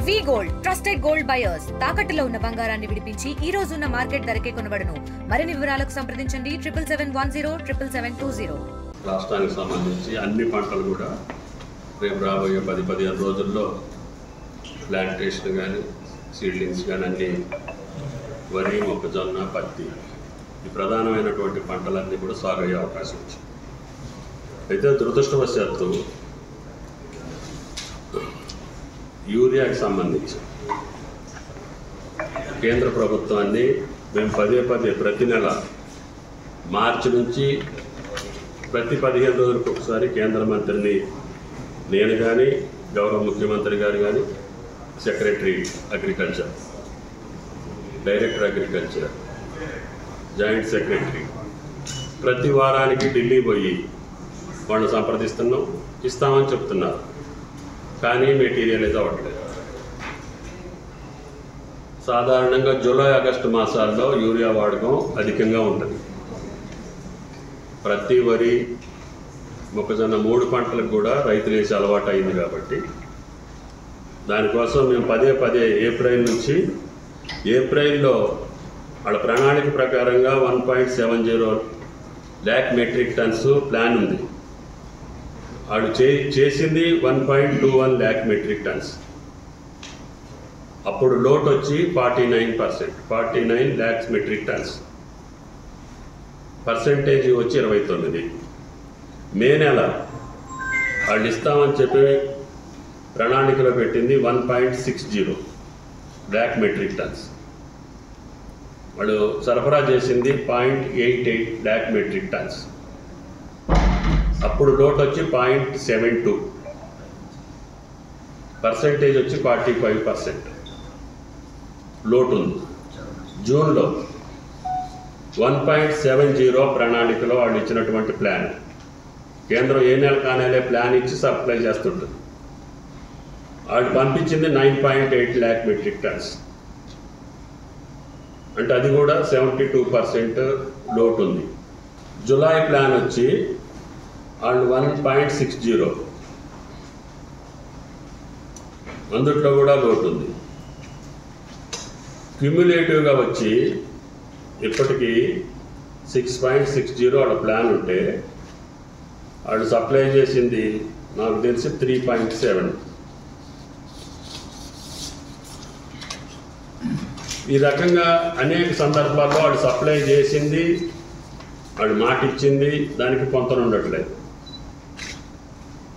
వి gold trusted gold buyers తాకట్టులో ఉన్న బంగారాన్ని విడిపించి ఈ రోజు ఉన్న మార్కెట్ ధరకే కొనబడును. మరిన్ని వివరాలకు సంప్రదించండి 7710 రాష్ట్రానికి సంబంధించి అన్ని పంటలు కూడా రేపు రాబోయే 10-15 రోజుల్లో ప్లాంటేషన్ కానీ సీడ్లింగ్స్ కానీ అన్ని వరి, మొక్కజొన్న, పత్తి ఈ ప్రధానమైనటువంటి పంటలన్నీ కూడా సాగు అయ్యే అవకాశం ఉంది. అయితే దురదృష్టవశాత్తు యూరియాకి సంబంధించి కేంద్ర ప్రభుత్వాన్ని మేము ప్రతి నెల మార్చి నుంచి ప్రతి 15 రోజులకు ఒకసారి కేంద్ర మంత్రిని నేను కానీ, గౌరవ ముఖ్యమంత్రి గారు కానీ, secretary agriculture, director agriculture, joint secretary ప్రతి వారానికి ఢిల్లీ పోయి వాళ్ళు సంప్రదిస్తున్నాం, ఇస్తామని చెప్తున్నారు. కానీ మెటీరియలైజ్ అవ్వట్లేదు. సాధారణంగా జూలై, ఆగస్టు మాసాల్లో యూరియా వాడకం అధికంగా ఉంటుంది. ప్రతి వరి, మొక్కజొన్న 3 పంటలకు కూడా రైతులు వేసే అలవాటు అయింది. కాబట్టి దానికోసం మేము ఏప్రిల్ నుంచి ఏప్రిల్లో వాళ్ళ ప్రణాళిక ప్రకారంగా 1.70 lakh మెట్రిక్ టన్స్ ప్లాన్ ఉంది. వాళ్ళు చేసింది 1.21 lakh మెట్రిక్ టన్స్. అప్పుడు లోట్ వచ్చి 49 lakhs మెట్రిక్ టన్స్, పర్సెంటేజ్ వచ్చి 29. మే నెల వాళ్ళు ఇస్తామని చెప్పి ప్రణాళికలో పెట్టింది 1.60 lakh మెట్రిక్ టన్స్. వాళ్ళు సరఫరా చేసింది 0.88 lakh మెట్రిక్ టన్స్. అప్పుడు లోట్ వచ్చి 0.72, పర్సెంటేజ్ వచ్చి 45% లోటు ఉంది. జూన్లో 1.70 ప్రణాళికలో వాళ్ళు ఇచ్చినటువంటి ప్లాన్, కేంద్రం ఏ నెల కానేలే ప్లాన్ ఇచ్చి సప్లై చేస్తుంటుంది. వాళ్ళు పంపించింది 9.8 lakh మెట్రిక్ టన్స్, అంటే అది కూడా 72% లోటు ఉంది. జూలై ప్లాన్ వచ్చి వాళ్ళు 1.60, అందుట్లో కూడా లోటు ఉంది. క్యుములేటివ్గా వచ్చి ఇప్పటికీ 6.60 వాళ్ళ ప్లాన్ ఉంటే వాళ్ళు సప్లై చేసింది నాకు తెలిసి 3.7. ఈ రకంగా అనేక సందర్భాల్లో వాళ్ళు సప్లై చేసింది, వాళ్ళు మాట ఇచ్చింది, దానికి పొంతన ఉండట్లేదు.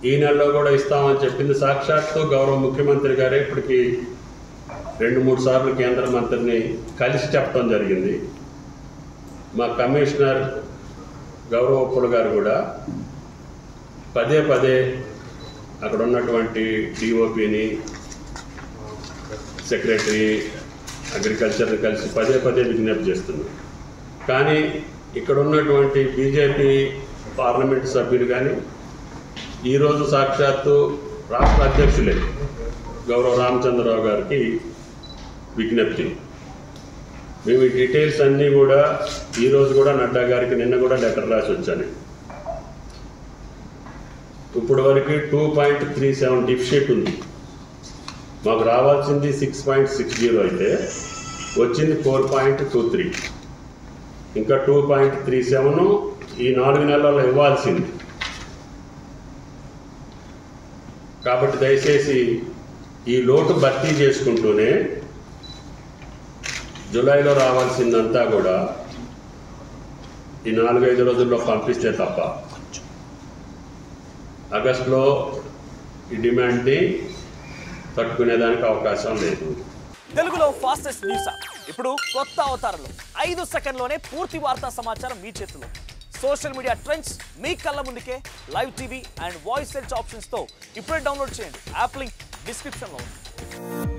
ఈ నెలలో కూడా ఇస్తామని చెప్పింది. సాక్షాత్తు గౌరవ ముఖ్యమంత్రి గారే ఇప్పటికీ 2-3 సార్లు కేంద్ర మంత్రిని కలిసి చెప్పడం జరిగింది. మా కమిషనర్ గౌరవప్పులు గారు కూడా పదే అక్కడ ఉన్నటువంటి డిఓపిని, సెక్రటరీ అగ్రికల్చర్ని కలిసి పదే విజ్ఞప్తి చేస్తున్నారు. కానీ ఇక్కడ ఉన్నటువంటి బీజేపీ పార్లమెంట్ సభ్యులు కానీ ఈరోజు సాక్షాత్తు రాష్ట్ర అధ్యక్షులే గౌరవ రామచంద్రరావు గారికి విజ్ఞప్తి. మేము ఈ డీటెయిల్స్ అన్నీ కూడా ఈరోజు కూడా నడ్డా గారికి నిన్న కూడా లెటర్ రాసి వచ్చాను. ఇప్పుడు వరకు 2.37 డిఫిషిట్ ఉంది. మాకు రావాల్సింది 6.60 అయితే వచ్చింది 4.23, ఇంకా 2.37 ఈ 4 నెలల్లో ఇవ్వాల్సింది. కాబట్టి దయచేసి ఈ లోటు భర్తీ చేసుకుంటూనే జూలైలో రావాల్సిందంతా కూడా ఈ 4-5 రోజుల్లో పంపిస్తే తప్ప ఆగస్టులో ఈ డిమాండ్ని తట్టుకునేదానికి అవకాశం లేదు. తెలుగులో ఫాస్టెస్ట్ న్యూస్ యాప్ ఇప్పుడు కొత్త అవతారంలో 5 సెకండ్లోనే పూర్తి వార్తా సమాచారం మీ చేతిలో. సోషల్ మీడియా ట్రెండ్స్ మీ కళ్ళ ముందుకే live TV and voice search ఆప్షన్స్తో ఇప్పుడే డౌన్లోడ్ చేయండి. యాప్ లింక్ డిస్క్రిప్షన్లో ఉంది.